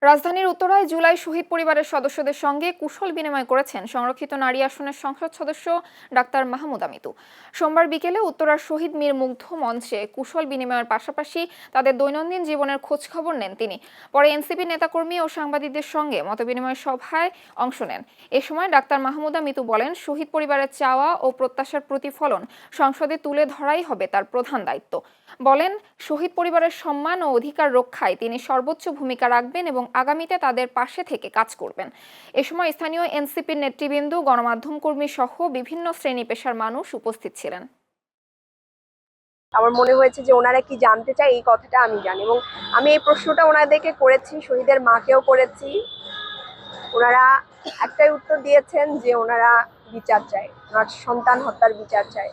রাজধানীর উত্তরায় জুলাই শহীদ পরিবারের সদস্যদের সঙ্গে কুশল বিনিময় করেছেন সংরক্ষিত নারী আসনের সংসদ সদস্য ডাক্তার মাহমুদা মিতু। সোমবার বিকেলে উত্তরার শহীদ মীর মুগ্ধ মঞ্চে কুশল বিনিময়ের পাশাপাশি তাদের দৈনন্দিন জীবনের খোঁজ খবর নেন তিনি। পরে এনসিপি নেতাকর্মী ও সাংবাদিকদের সঙ্গে মতবিনিময় সভায় অংশ নেন। এ সময় ডাক্তার মাহমুদা মিতু বলেন, শহীদ পরিবারের চাওয়া ও প্রত্যাশার প্রতিফলন সংসদে তুলে ধরাই হবে তার প্রধান দায়িত্ব। বলেন, শহীদ পরিবারের সম্মান ও অধিকার রক্ষায় তিনি সর্বোচ্চ ভূমিকা রাখবেন এবং আগামীতে তাদের পাশে থেকে কাজ করবেন। এ সময় স্থানীয় এনসিপির নেতৃবৃন্দ, গণমাধ্যম কর্মী সহ বিভিন্ন শ্রেণী পেশার মানুষ উপস্থিত ছিলেন। আমার মনে হয়েছে যে ওনারা কি জানতে চায় এই কথাটা আমি জানি, এবং আমি এই প্রশ্নটা ওনাদেরকে করেছি, শহীদের মাকেও করেছি। ওনারা একটাই উত্তর দিয়েছেন যে ওনারা বিচার চায়, ওনার সন্তান হত্যার বিচার চায়।